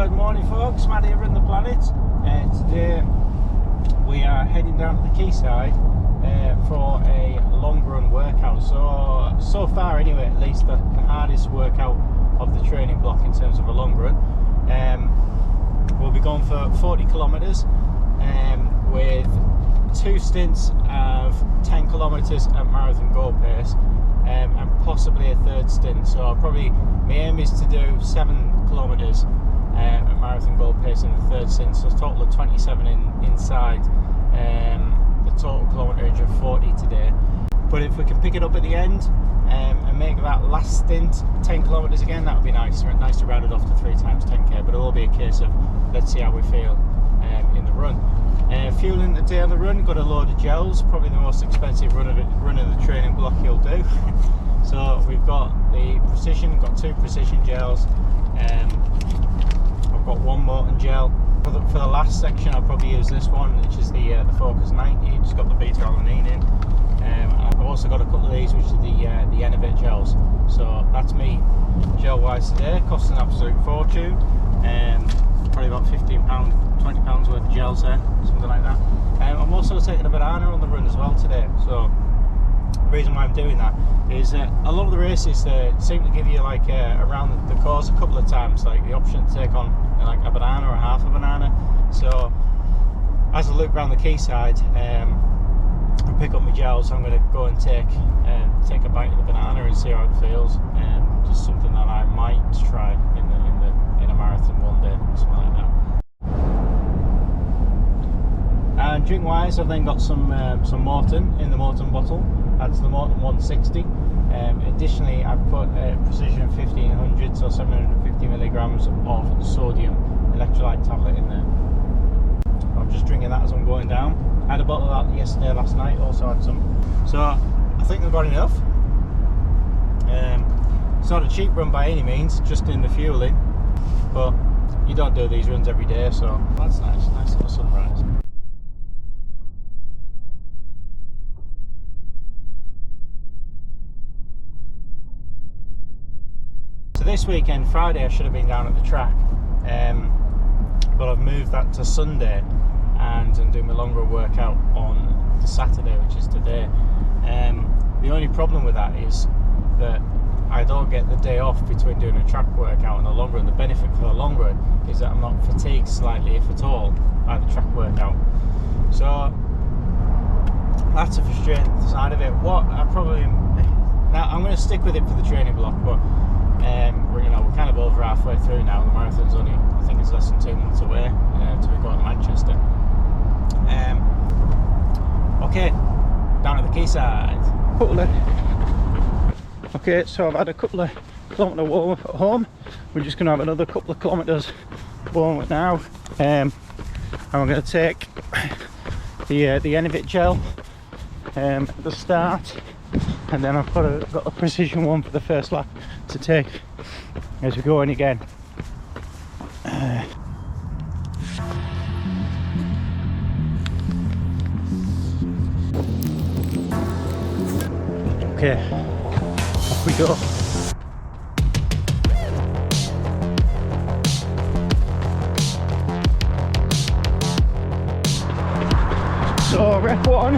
Good morning folks, Matt here in the planet. Today we are heading down to the quayside for a long run workout. So far anyway, at least the hardest workout of the training block in terms of a long run. We'll be going for 40 kilometres with 2 stints of 10 kilometres at marathon goal pace and possibly a 3rd stint. So probably my aim is to do 7 kilometres at marathon goal pace in the 3rd stint, so a total of 27 inside the total kilometrage of 40 today. But if we can pick it up at the end and make that last stint 10 kilometres again, that would be nice. Nice to round it off to 3 times 10k, but it will be a case of let's see how we feel in the run. Fueling the day on the run, got a load of gels, probably the most expensive run of the training block you'll do. So we've got the Precision, got 2 Precision gels. I've got 1 Molten gel. For the last section, I'll probably use this one, which is the Focus 90. It's got the beta-alanine in. I've also got a couple of these, which are the Innovate gels. So that's me gel-wise today. Costs an absolute fortune. Probably about £15, £20 worth of gels there, something like that. I'm also taking a banana on the run as well today. So the reason why I'm doing that is a lot of the races seem to give you like around the course a couple of times like the option to take on like a banana or half a banana. So as I look around the quayside and pick up my gels, I'm going to go and take a bite of the banana and see how it feels. Just something that I might try in a marathon one day, something like that. And drink wise, I've then got some Morton in the Morton bottle. That's the Morton 160. Additionally, I've put a Precision 1500, so 750 milligrams of sodium electrolyte tablet in there. I'm just drinking that as I'm going down. I had a bottle of that yesterday, last night. Also had some. So I think I've got enough. It's not a cheap run by any means, just in the fueling. But you don't do these runs every day, so that's nice. Nice little sunrise. So this weekend, Friday, I should have been down at the track, but I've moved that to Sunday, and I'm doing my longer workout on the Saturday, which is today. The only problem with that is that I don't get the day off between doing a track workout and a long run. The benefit for the long run is that I'm not fatigued slightly, if at all, by the track workout. So that's a frustrating side of it. Now I'm going to stick with it for the training block, but we're kind of over halfway through now. The marathon's only, I think it's less than 2 months away till we go to Manchester. Okay, down at the quayside. Okay, so I've had a couple of kilometre warm up at home. We're just going to have another couple of kilometres warm up now. And we're going to take the Innovate gel at the start, and then I've got a Precision one for the first lap to take as we go in again. Okay, off we go. So rep 1,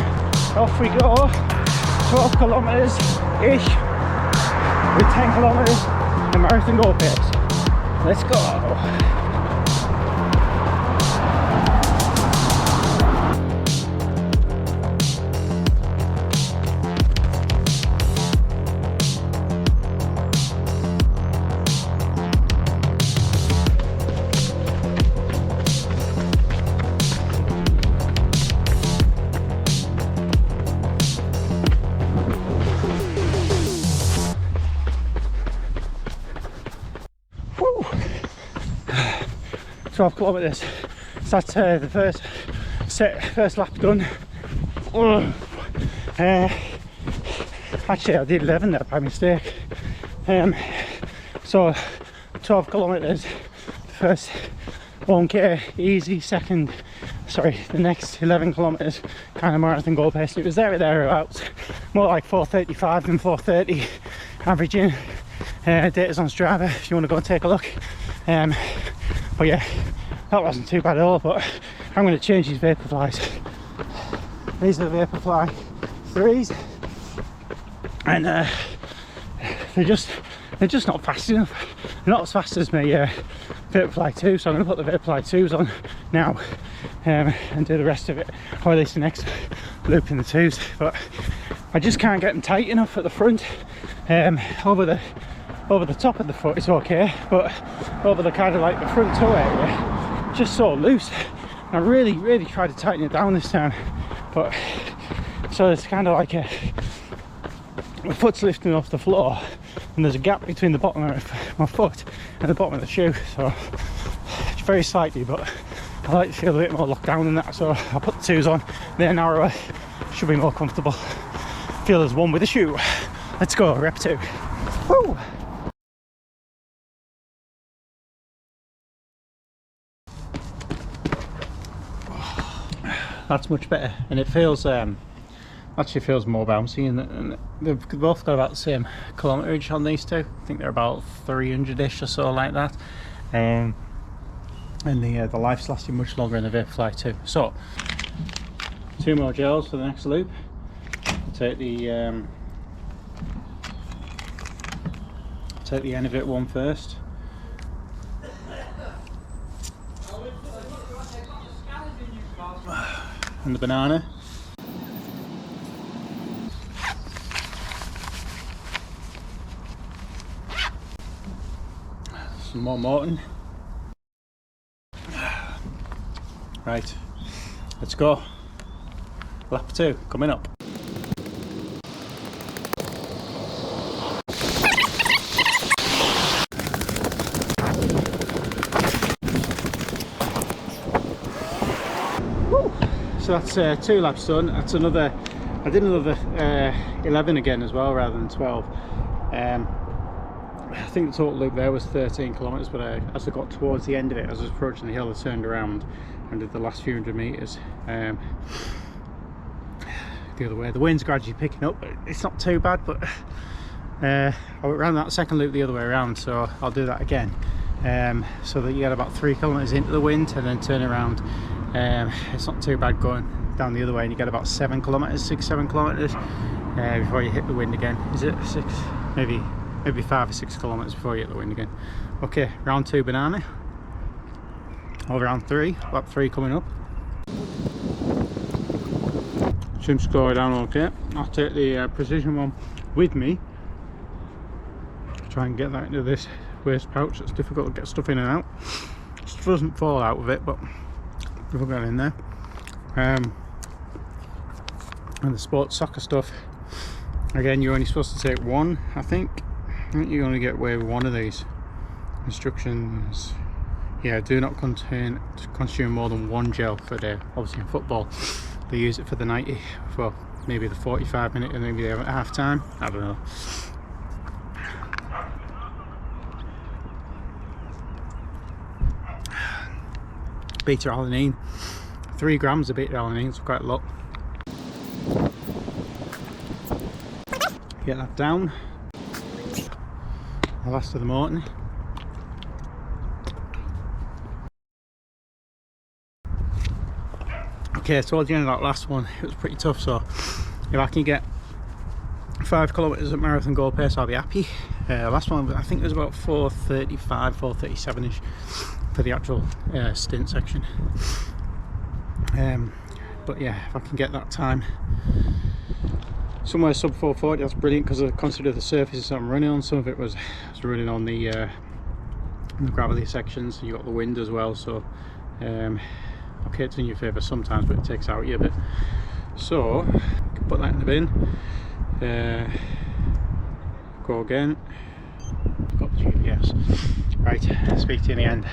off we go. 12 kilometres ish with 10 kilometres and marathon goal pace. Let's go. Woo. 12 kilometres. So that's the first lap done. Actually I did 11 there by mistake. So 12 kilometres, first 1k easy, the next 11 kilometres kind of marathon goal pace. It was thereabouts, more like 4:35 than 4:30 averaging. Data's on Strava if you want to go and take a look. But yeah, that wasn't too bad at all. But I'm going to change these Vaporflies. These are the Vaporfly 3s, and they're just not fast enough. They're not as fast as my Vaporfly 2, so I'm going to put the Vaporfly 2s on now and do the rest of it, or at least the next loop in the 2s. But I just can't get them tight enough at the front. Over the top of the foot it's okay, but over the kind of like the front toe area, just so loose. And I really tried to tighten it down this time, but so it's kind of like my foot's lifting off the floor, and there's a gap between the bottom of my foot and the bottom of the shoe, so it's very slightly, but I like to feel a bit more locked down than that, so I'll put the 2s on. They're narrower, should be more comfortable, feel as one with the shoe. Let's go, rep 2. Woo! That's much better, and it feels actually feels more bouncy, and they've both got about the same kilometerage on these two. I think they're about 300ish or so, like that. And the life's lasting much longer in the Vaporfly 2. So 2 more gels for the next loop. I'll take the end of it one first. And the banana. Some more Morton. Right, let's go. Lap 2 coming up. So that's 2 laps done. That's another, I did another 11 again as well rather than 12. I think the total loop there was 13 kilometers, but as I got towards the end of it, as I was approaching the hill, I turned around and did the last few hundred meters the other way. The wind's gradually picking up, but it's not too bad, but I went around that second loop the other way around, so I'll do that again, so that you get about 3 kilometers into the wind and then turn around. It's not too bad going down the other way, and you get about 7 kilometers, 6-7 kilometers before you hit the wind again. Is it 6? Maybe 5 or 6 kilometers before you hit the wind again. Okay, round 2 banana. Or round 3, lap 3 coming up. Seems to go down okay. I'll take the precision one with me. Try and get that into this waste pouch. It's difficult to get stuff in and out. Stuff doesn't fall out of it, but we've got it in there. And the sports soccer stuff, again, you're only supposed to take 1, I think you only get away with 1 of these. Instructions, yeah, do not consume more than 1 gel per day. Obviously in football they use it for the 90, well maybe the 45 minute, and maybe they have it at half time, I don't know. Beta alanine, 3 grams of beta alanine, it's quite a lot. Get that down. The last of the Morton. Okay, towards the end of that last one, it was pretty tough, so if I can get 5 kilometers at marathon goal pace, I'll be happy. Last one, I think it was about 4:35, 4:37ish for the actual stint section. But yeah, if I can get that time somewhere sub 4:40, that's brilliant, because I consider the surfaces I'm running on, some of it was running on the gravelly sections, and you got the wind as well, so okay, it's in your favour sometimes, but it takes out you a bit. So put that in the bin, go again, got the GPS. Right, speak to you in the end.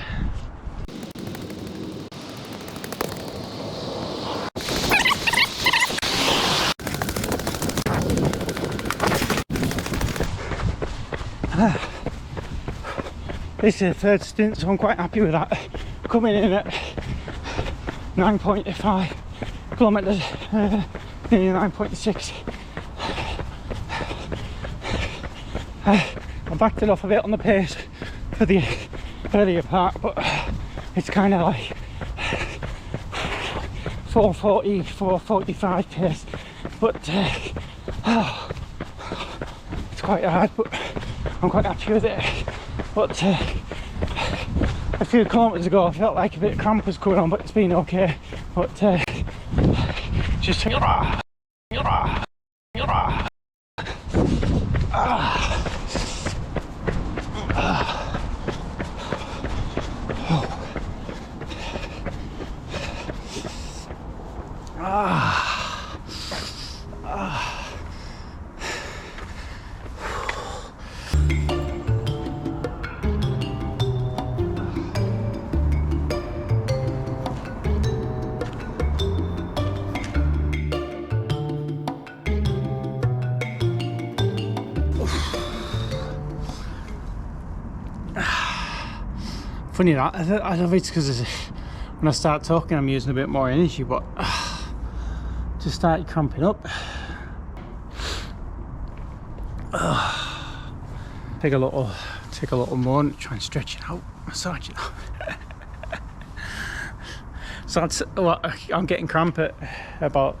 This is the 3rd stint, so I'm quite happy with that. Coming in at 9.5 kilometres, nearly 9.6. I backed it off a bit on the pace for the earlier part, but it's kind of like 4:40, 4:45 pace, but it's quite hard, but I'm quite happy with it. But a few kilometres ago I felt like a bit of cramp was going on, but it's been okay. But just funny that, I don't know if it's because when I start talking I'm using a bit more energy, but just started cramping up. Take a little moment, try and stretch it out, massage it out. So I'm getting cramp at about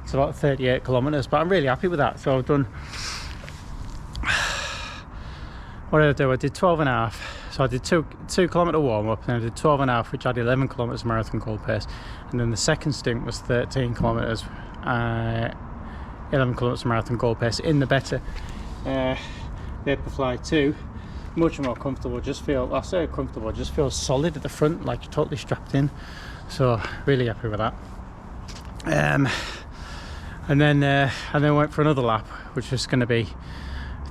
38 kilometers, but I'm really happy with that. So I've done, what did I do? I did 12.5. So I did 2 kilometer warm up, and I did 12.5, which had 11 kilometers marathon goal pace, and then the second stint was 13 kilometers, 11 kilometers marathon goal pace in the better Vaporfly 2. Much more comfortable. Just feel, I say comfortable, just feels solid at the front, like you're totally strapped in. So really happy with that. And then went for another lap, which was going to be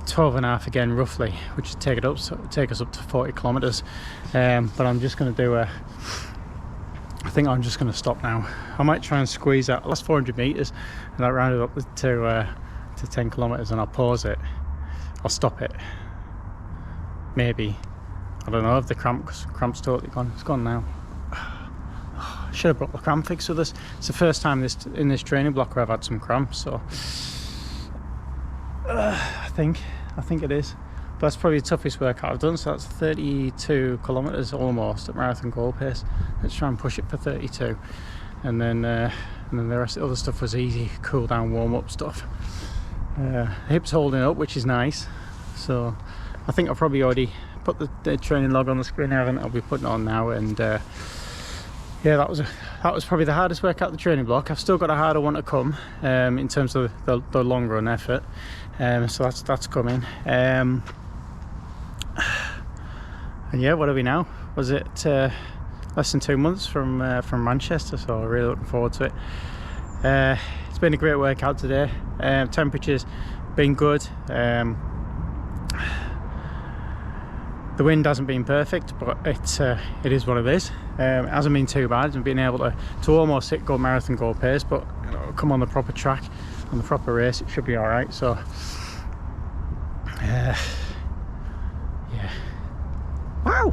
12.5 again, roughly, which would take us up to 40 kilometers. But I'm just going to do I think I'm just going to stop now. I might try and squeeze out the last 400 meters, and I'll round it up to 10 kilometers, and I'll pause it. I'll stop it. Maybe, I don't know if the cramp's totally gone. It's gone now. Should have brought the cramp fix with us. It's the first time in this training block where I've had some cramps, so I think it is. But that's probably the toughest workout I've done. So that's 32 kilometers almost at marathon goal pace. Let's try and push it for 32, and then the rest of the other stuff was easy, cool down, warm up stuff. The hips holding up, which is nice. So I think I've probably already put the training log on the screen, haven't I? I'll be putting it on now, and yeah, that was probably the hardest workout of the training block. I've still got a harder one to come in terms of the long run effort, so that's coming. And yeah, what are we now? Was it less than 2 months from Manchester? So really looking forward to it. It's been a great workout today. Temperature's been good. The wind hasn't been perfect, but it is what it is. It hasn't been too bad, and being able to almost hit good marathon goal pace, but you know, come on the proper track, on the proper race, it should be all right. So yeah, wow.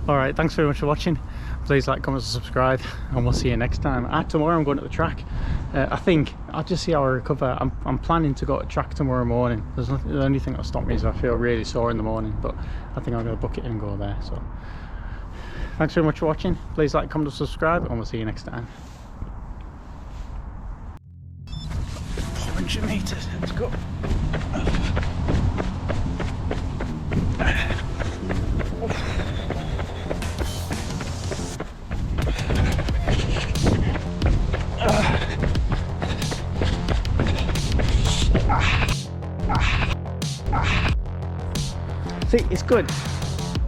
All right, thanks very much for watching. Please like, comment, and subscribe, and we'll see you next time. Tomorrow I'm going to the track. I think I'll just see how I recover. I'm planning to go to track tomorrow morning. The only thing that'll stop me is I feel really sore in the morning, but I think I'm going to book it and go there. So thanks very much for watching. Please like, comment, and subscribe, and we'll see you next time. 400 meters, let's go. See, it's good.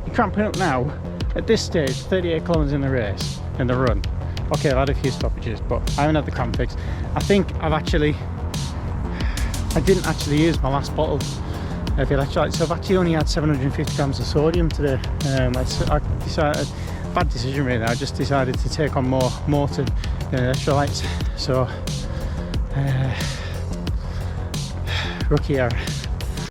You're cramping up now. At this stage, 38 kilometers in the race, in the run. Okay, I've had a few stoppages, but I haven't had the cramp fix. I think I didn't actually use my last bottle of electrolytes, so I've actually only had 750 grams of sodium today. I decided, bad decision really, I just decided to take on more electrolytes. So, rookie error.